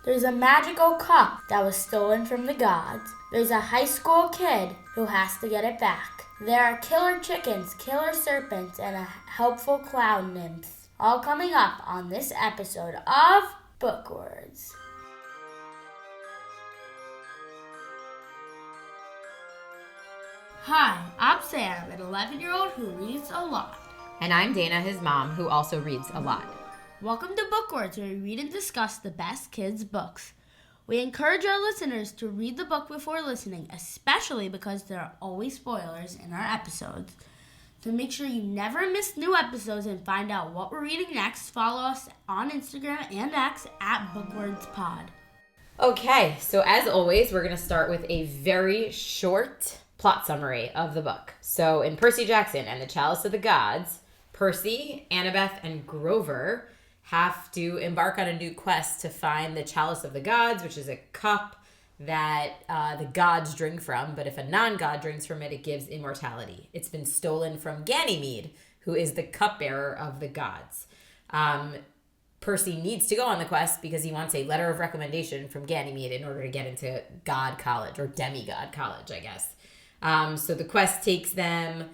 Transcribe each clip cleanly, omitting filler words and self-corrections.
There's a magical cup that was stolen from the gods. There's a high school kid who has to get it back. There are killer chickens, killer serpents, and a helpful cloud nymph. All coming up on this episode of Bookwards. Hi, I'm Sam, an 11-year-old who reads a lot. And I'm Dana, his mom, who also reads a lot. Welcome to Bookwards, where we read and discuss the best kids' books. We encourage our listeners to read the book before listening, especially because there are always spoilers in our episodes. To make sure you never miss new episodes and find out what we're reading next, follow us on Instagram and X at BookwardsPod. Okay, so as always, we're going to start with a very short plot summary of the book. So in Percy Jackson and the Chalice of the Gods, Percy, Annabeth, and Grover have to embark on a new quest to find the Chalice of the Gods, which is a cup that the gods drink from, but if a non-god drinks from it, it gives immortality. It's been stolen from Ganymede, who is the cupbearer of the gods. Percy needs to go on the quest because he wants a letter of recommendation from Ganymede in order to get into God College, or demigod college, I guess. So the quest takes them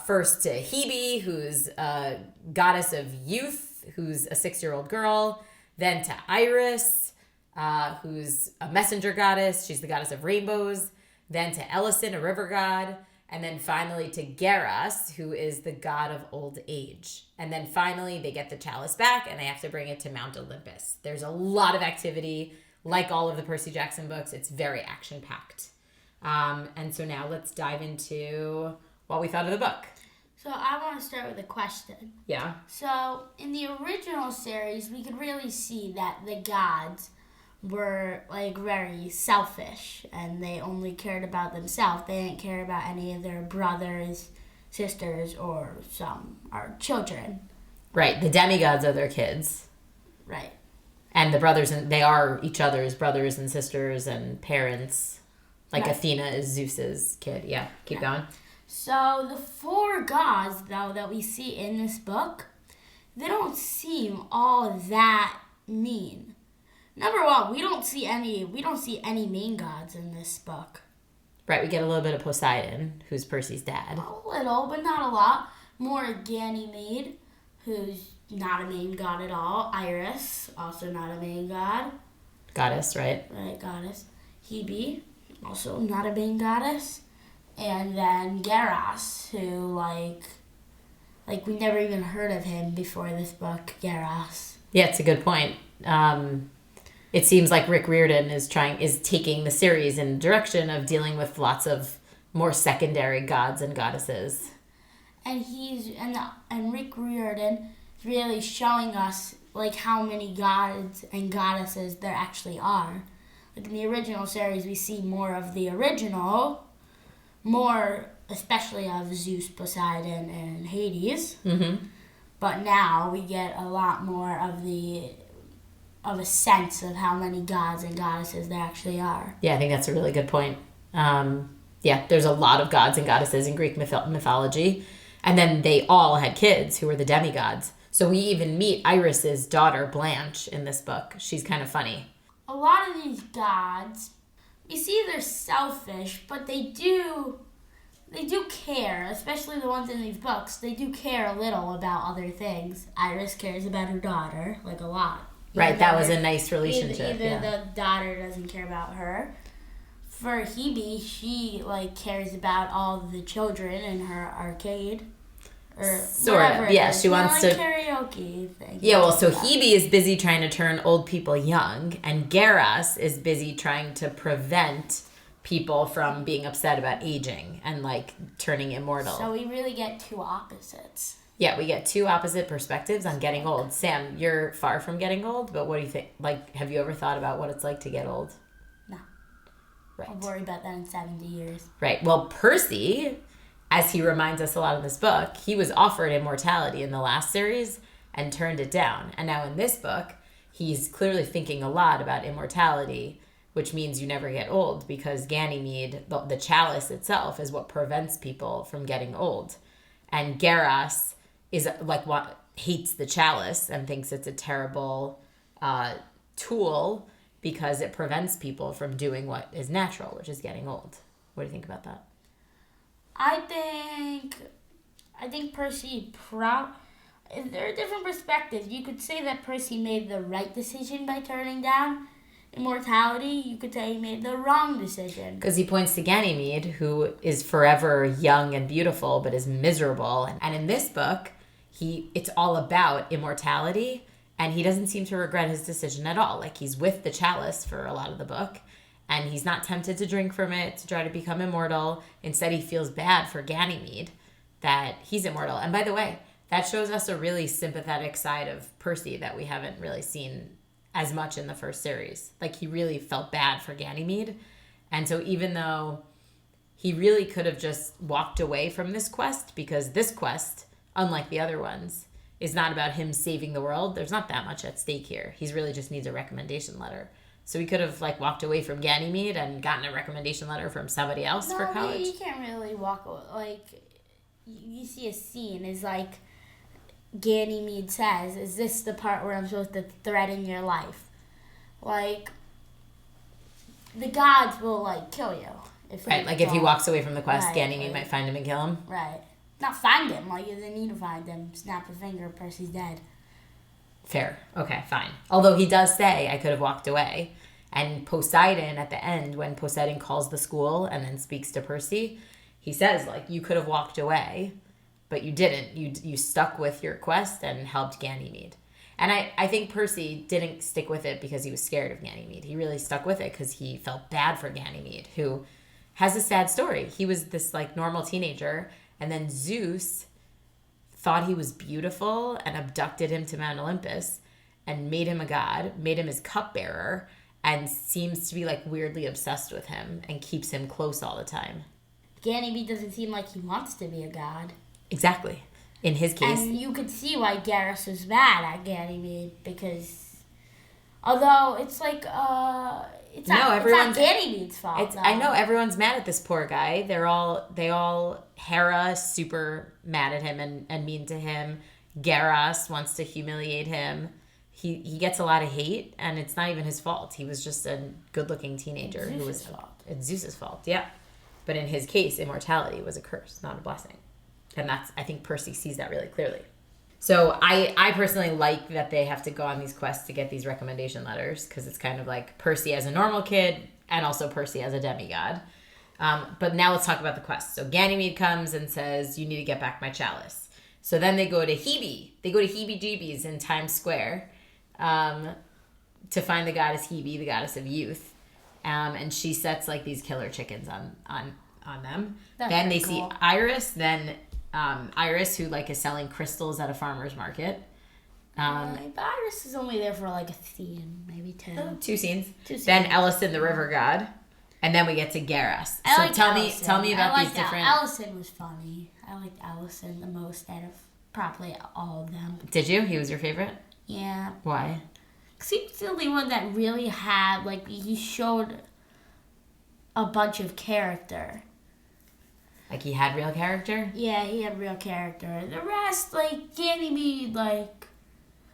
first to Hebe, who's a goddess of youth, who's a 6-year-old girl, then to Iris, who's a messenger goddess. She's the goddess of rainbows. Then to Ellison, a river god. And then finally to Geras, who is the god of old age. And then finally they get the chalice back and they have to bring it to Mount Olympus. There's a lot of activity. Like all of the Percy Jackson books, it's very action-packed. And so now let's dive into what we thought of the book. So I want to start with a question. Yeah. So in the original series, we could really see that the gods were like very selfish and they only cared about themselves. They didn't care about any of their brothers, sisters, or our children. Right. The demigods are their kids. Right. And the brothers, they are each other's brothers and sisters and parents. Like right. Athena is Zeus's kid. Yeah. Keep going. So the 4 gods, though, that we see in this book, they don't seem all that mean. Number one, we don't see any main gods in this book. Right, we get a little bit of Poseidon, who's Percy's dad. A little, but not a lot. More Ganymede, who's not a main god at all. Iris, also not a main god. Goddess, right? Right, goddess. Hebe, also not a main goddess. And then Geras, who, like we never even heard of him before this book, Geras. Yeah, it's a good point. It seems like Rick Riordan is taking the series in the direction of dealing with lots of more secondary gods and goddesses. And and Rick Riordan is really showing us like how many gods and goddesses there actually are. Like in the original series, we see more of the original. More, especially of Zeus, Poseidon, and Hades. Mm-hmm. But now we get a lot more of a sense of how many gods and goddesses there actually are. Yeah, I think that's a really good point. There's a lot of gods and goddesses in Greek mythology. And then they all had kids who were the demigods. So we even meet Iris's daughter, Blanche, in this book. She's kind of funny. A lot of these gods, you see they're selfish, but they do care, especially the ones in these books. They do care a little about other things. Iris cares about her daughter, like a lot. Right, that was a nice relationship. Either the daughter doesn't care about her. For Hebe, she cares about all the children in her arcade. Or sort of, yeah. She wants to karaoke thing. Yeah, well, so Hebe is busy trying to turn old people young, and Geras is busy trying to prevent people from being upset about aging and turning immortal. So we really get 2 opposites. Yeah, we get 2 opposite perspectives on getting old. Sam, you're far from getting old, but what do you think? Have you ever thought about what it's like to get old? No. Right. I'll worry about that in 70 years. Right. Well, Percy, as he reminds us a lot in this book, he was offered immortality in the last series and turned it down. And now in this book, he's clearly thinking a lot about immortality, which means you never get old because Ganymede, the chalice itself, is what prevents people from getting old. And Geras is hates the chalice and thinks it's a terrible tool because it prevents people from doing what is natural, which is getting old. What do you think about that? I think Percy there are different perspectives. You could say that Percy made the right decision by turning down immortality. You could say he made the wrong decision. Because he points to Ganymede, who is forever young and beautiful, but is miserable. And in this book, it's all about immortality, and he doesn't seem to regret his decision at all. Like, he's with the Chalice for a lot of the book, and he's not tempted to drink from it to try to become immortal. Instead, he feels bad for Ganymede that he's immortal. And by the way, that shows us a really sympathetic side of Percy that we haven't really seen as much in the first series. Like, he really felt bad for Ganymede. And so even though he really could have just walked away from this quest, because this quest, unlike the other ones, is not about him saving the world. There's not that much at stake here. He really just needs a recommendation letter. So he could have walked away from Ganymede and gotten a recommendation letter from somebody else for college. You can't really walk away. You see a scene is Ganymede says, "Is this the part where I'm supposed to threaten your life?" The gods will kill you if if he walks away from the quest, Ganymede might find him and kill him. Right. Not find him. You didn't need to find him. Snap a finger, Percy's dead. Fair. Okay, fine. Although he does say, I could have walked away. And Poseidon, at the end, when Poseidon calls the school and then speaks to Percy, he says, you could have walked away, but you didn't. You stuck with your quest and helped Ganymede. And I think Percy didn't stick with it because he was scared of Ganymede. He really stuck with it because he felt bad for Ganymede, who has a sad story. He was this normal teenager, and then Zeus thought he was beautiful and abducted him to Mount Olympus and made him a god, made him his cupbearer, and seems to be weirdly obsessed with him and keeps him close all the time. Ganymede doesn't seem like he wants to be a god. Exactly. In his case. And you could see why Garrus was mad at Ganymede, because although it's not Ganymede's fault. I know everyone's mad at this poor guy. They all Hera super mad at him and mean to him. Garrus wants to humiliate him. He gets a lot of hate, and it's not even his fault. He was just a good-looking teenager who was It's Zeus's fault. Yeah. But in his case, immortality was a curse, not a blessing. And I think Percy sees that really clearly. So I personally like that they have to go on these quests to get these recommendation letters, because it's kind of like Percy as a normal kid and also Percy as a demigod. But now let's talk about the quest. So Ganymede comes and says, you need to get back my chalice. So then they go to Hebe. They go to Hebe-Jeebies in Times Square to find the goddess Hebe, the goddess of youth. And she sets these killer chickens on them. Then they see Iris. Then Iris, who is selling crystals at a farmer's market. But Iris is only there for a scene, maybe 2. 2 scenes. Then Ellison, the river god, and then we get to Garrus. Tell me about these different. Ellison was funny. I liked Ellison the most out of probably all of them. Did you? He was your favorite? Yeah. Why? Because he was the only one that really had he showed a bunch of character. He had real character? Yeah, he had real character. The rest, Ganymede,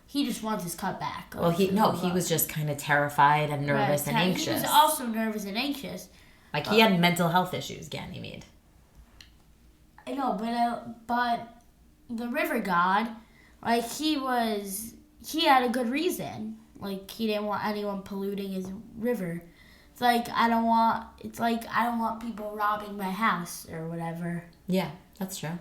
he just wants his cut back. Well, he was just kind of terrified and nervous and anxious. He was also nervous and anxious. He had mental health issues, Ganymede. I know, but the river god, he had a good reason. He didn't want anyone polluting his river. It's I don't want people robbing my house or whatever. Yeah, that's true.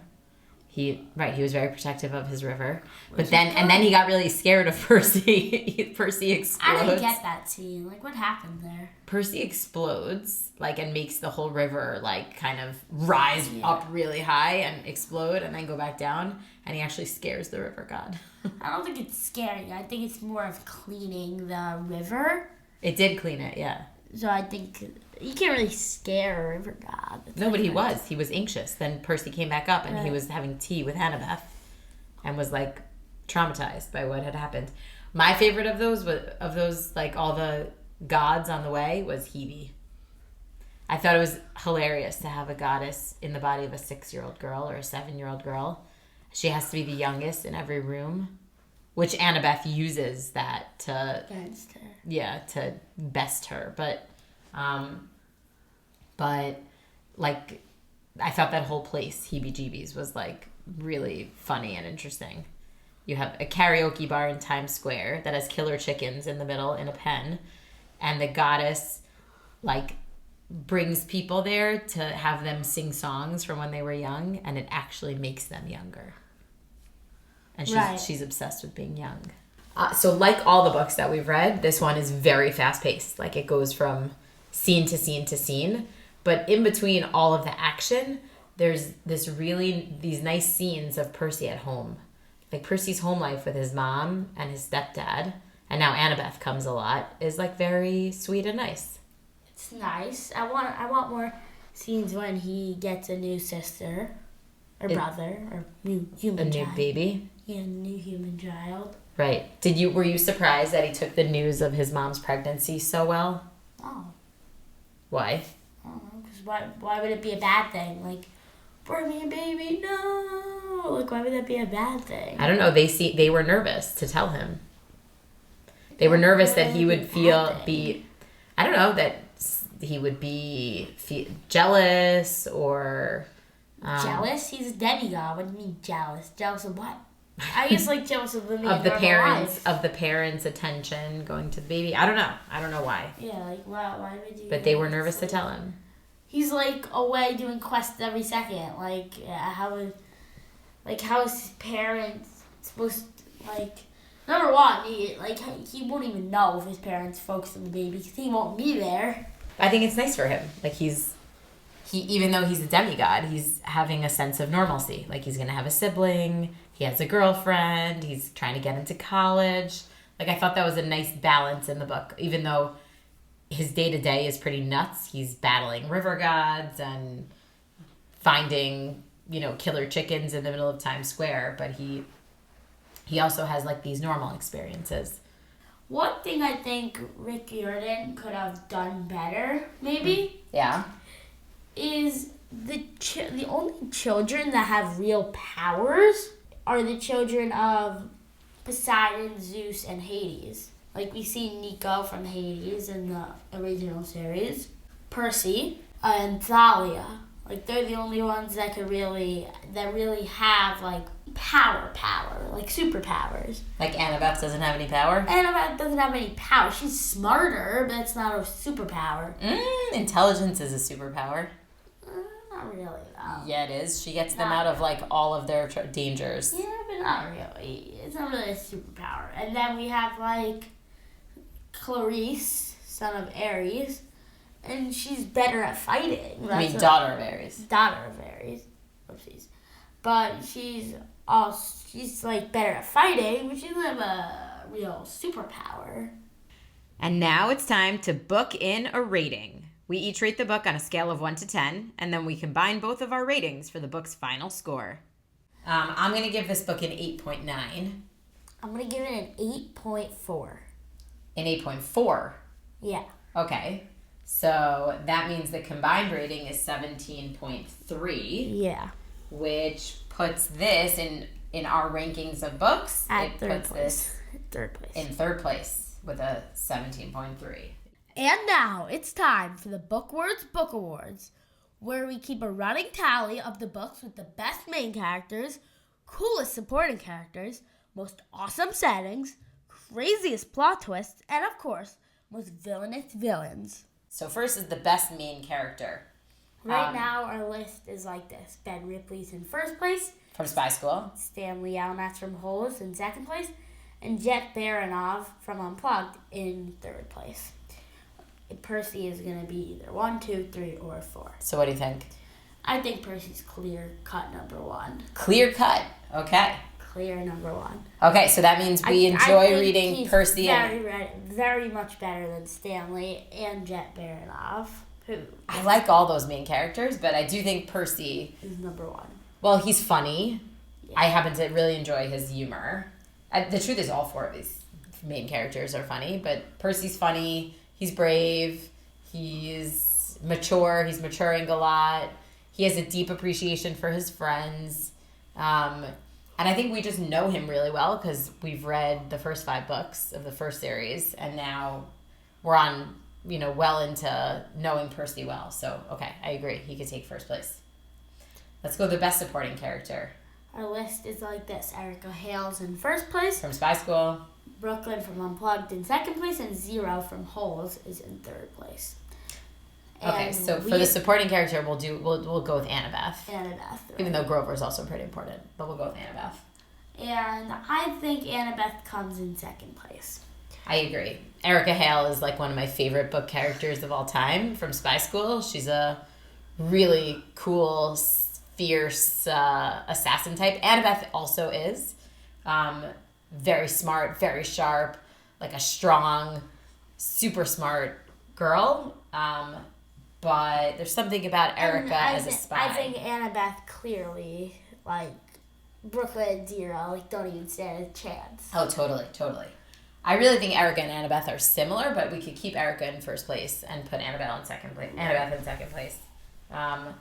He was very protective of his river. But then he got really scared of Percy. Percy explodes. I didn't get that scene. What happened there? Percy explodes, and makes the whole river, kind of rise up really high and explode and then go back down. And he actually scares the river god. I don't think it's scary. I think it's more of cleaning the river. It did clean it, yeah. So I think you can't really scare a river god. No, but he was. He was anxious. Then Percy came back up, and he was having tea with Annabeth and was, traumatized by what had happened. My favorite of those, all the gods on the way, was Hebe. I thought it was hilarious to have a goddess in the body of a 6-year-old girl or a 7-year-old girl. She has to be the youngest in every room. which Annabeth uses that to Against her. Yeah, to best her. But like, I thought that whole place, Heebie-Jeebies, was like really funny and interesting. You have a karaoke bar in Times Square that has killer chickens in the middle in a pen, and the goddess like brings people there to have them sing songs from when they were young, and it actually makes them younger. And she's obsessed with being young. So like all the books that we've read, this one is very fast-paced. Like, it goes from scene to scene to scene. But in between all of the action, there's these nice scenes of Percy at home. Like, Percy's home life with his mom and his stepdad, and now Annabeth comes a lot, is like very sweet and nice. It's nice. I want more scenes when he gets a new sister or brother or new human child. A new baby. Yeah, a new human child. Right. Were you surprised that he took the news of his mom's pregnancy so well? Oh. Why? I don't know, because why would it be a bad thing? Like, bring me a baby, no! Like, why would that be a bad thing? I don't know. They were nervous to tell him. They were nervous that he would I don't know, that he would be jealous or... jealous? He's a demigod. What do you mean jealous? Jealous of what? I guess like jealous of living of the parents' attention going to the baby. I don't know why. Yeah, like why would you? But they were nervous to tell him. He's like away doing quests every second. Like how is his parents supposed to, like, number one, he won't even know if his parents focus on the baby because he won't be there. I think it's nice for him. Like, he even though he's a demigod, he's having a sense of normalcy. Like, he's gonna have a sibling. He has a girlfriend. He's trying to get into college. Like, I thought that was a nice balance in the book. Even though his day-to-day is pretty nuts. He's battling river gods and finding, killer chickens in the middle of Times Square. But he also has, like, these normal experiences. One thing I think Rick Riordan could have done better, maybe, is the only children that have real powers are the children of Poseidon, Zeus, and Hades. Like, we see Nico from Hades in the original series, Percy, and Thalia. Like, they're the only ones that really have, like, power, like superpowers. Like, Annabeth doesn't have any power? Annabeth doesn't have any power. She's smarter, but it's not a superpower. Intelligence is a superpower. Not really, though. Yeah, it is. She gets them out of, like, all of their dangers. Yeah, but not really. It's not really a superpower. And then we have, like, Clarice, son of Ares, and she's better at fighting. Daughter of Ares. Daughter of Ares. Oopsies. But she's like better at fighting, but she doesn't have a real superpower. And now it's time to book in a rating. We each rate the book on a scale of 1 to 10, and then we combine both of our ratings for the book's final score. I'm going to give this book an 8.9. I'm going to give it an 8.4. An 8.4? Yeah. Okay. So that means the combined rating is 17.3. Yeah. Which puts this in our rankings of books. At third place. In third place with a 17.3. And now it's time for the Bookwards Book Awards, where we keep a running tally of the books with the best main characters, coolest supporting characters, most awesome settings, craziest plot twists, and of course, most villainous villains. So first is the best main character. Right now, our list is like this. Ben Ripley's in first place. From Spy School. Stanley Yelnats from Holes in second place. And Jet Baranov from Unplugged in third place. Percy is going to be either 1, 2, 3, or 4. So what do you think? I think Percy's clear cut number 1. Clear cut. Okay. Clear number 1. Okay, so that means we enjoy reading he's Percy. Very much better than Stanley and Jet Baranov. I like all those main characters, but I do think Percy is number 1. Well, he's funny. Yeah. I happen to really enjoy his humor. The truth is all 4 of these main characters are funny, but Percy's funny. He's brave. He's mature. He's maturing a lot. He has a deep appreciation for his friends. And I think we just know him really well because we've read the first 5 books of the first series, and now we're on, well into knowing Percy well. So, okay, I agree. He could take first place. Let's go to the best supporting character. Our list is like this. Erica Hale's in first place. From Spy School. Brooklyn from Unplugged in second place, and Zero from Holes is in third place. Okay, so for the supporting character, we'll go with Annabeth. Annabeth. Right. Even though Grover is also pretty important, but we'll go with Annabeth. And I think Annabeth comes in second place. I agree. Erica Hale is like one of my favorite book characters of all time from Spy School. She's a really cool, fierce assassin type. Annabeth also is. Very smart, very sharp, like a strong, super smart girl. But there's something about Erica as a spy. I think Annabeth clearly, like, Brooklyn and Zero, don't even stand a chance. Oh, totally. I really think Erica and Annabeth are similar, but we could keep Erica in first place and put Annabeth in second place. I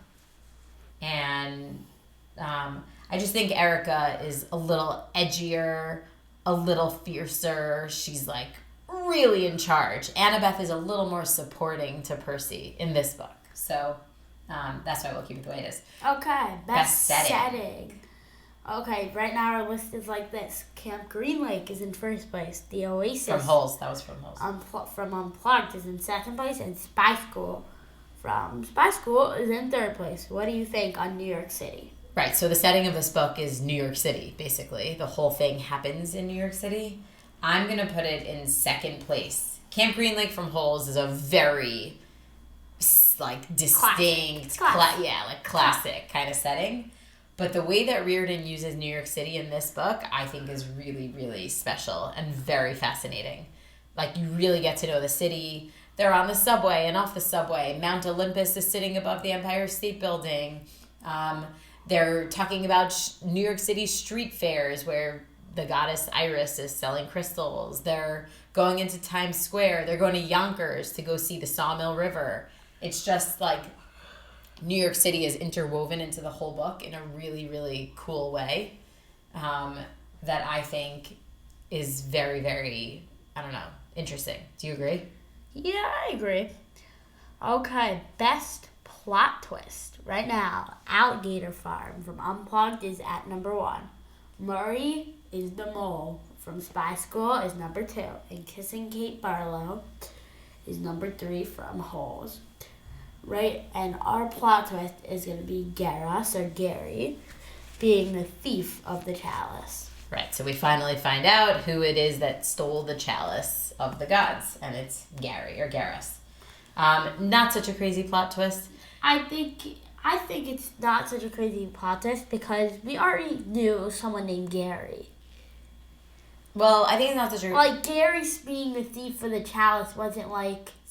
just think Erica is a little edgier, a little fiercer. She's like really in charge. Annabeth is a little more supporting to Percy in this book. So that's why we'll keep it the way it is. Okay, best setting. Okay, right now our list is like this. Camp Green Lake is in first place. The Oasis. From Holes. That was from Holes. From Unplugged is in second place. And Spy School from Spy School is in third place. What do you think on New York City? Right, so the setting of this book is New York City, basically. The whole thing happens in New York City. I'm going to put it in second place. Camp Green Lake from Holes is a very, distinct, classic kind of setting. But the way that Riordan uses New York City in this book, I think is really, really special and very fascinating. Like, you really get to know the city. They're on the subway and off the subway. Mount Olympus is sitting above the Empire State Building. They're talking about New York City street fairs where the goddess Iris is selling crystals. They're going into Times Square. They're going to Yonkers to go see the Sawmill River. It's just like New York City is interwoven into the whole book in a really, really cool way that I think is very, very, interesting. Do you agree? Yeah, I agree. Okay, best plot twist. Right now, Alligator Farm from Unplugged is at number 1. Murray is the mole from Spy School is number 2. And Kissing Kate Barlow is number 3 from Holes. Right, and our plot twist is going to be Gary being the thief of the chalice. Right, so we finally find out who it is that stole the chalice of the gods, and it's Gary or Garrus. Not such a crazy plot twist. I think it's not such a crazy plot twist because we already knew someone named Gary. Well, I think it's not such a... Like, Gary being the thief for the chalice wasn't,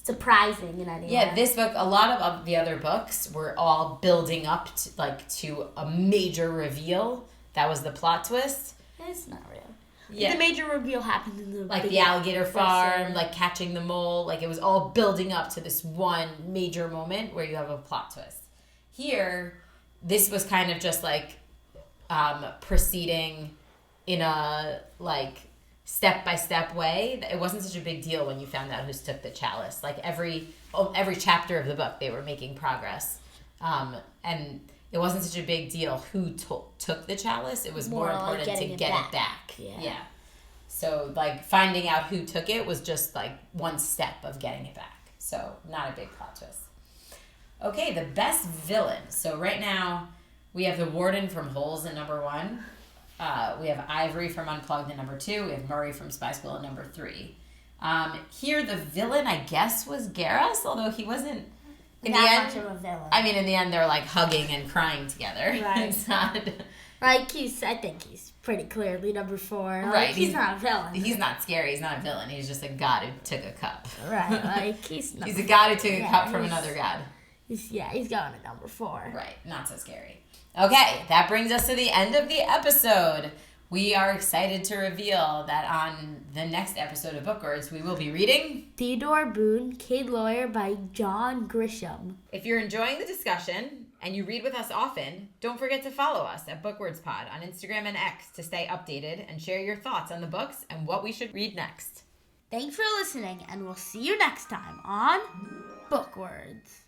surprising in any way. Yeah, this book, a lot of the other books were all building up to a major reveal. That was the plot twist. It's not real. Yeah. The major reveal happened in the the alligator farm, catching the mole. It was all building up to this one major moment where you have a plot twist. Here, this was kind of just proceeding in a step-by-step way. It wasn't such a big deal when you found out who took the chalice. Every chapter of the book, they were making progress. And it wasn't such a big deal who took the chalice. It was more important to get it back. Yeah. So, finding out who took it was just, one step of getting it back. So, not a big plot twist. Okay, the best villain. So, right now, we have the Warden from Holes in number 1. We have Ivory from Unplugged in number 2. We have Murray from Spy School in number 3. Here, the villain, I guess, was Garrus, although he wasn't... In the end, much of a villain. I mean, in the end, they're hugging and crying together. Right. It's not... I think he's pretty clearly number 4. Right. He's not a villain. He's not scary. He's not a villain. He's just a god who took a cup. Right. He's not... He's a god who took a cup from another god. He's going to number 4. Right. Not so scary. Okay, that brings us to the end of the episode. We are excited to reveal that on the next episode of Bookwards, we will be reading Theodore Boone, Kid Lawyer by John Grisham. If you're enjoying the discussion and you read with us often, don't forget to follow us at Bookwards Pod on Instagram and X to stay updated and share your thoughts on the books and what we should read next. Thanks for listening, and we'll see you next time on Bookwards.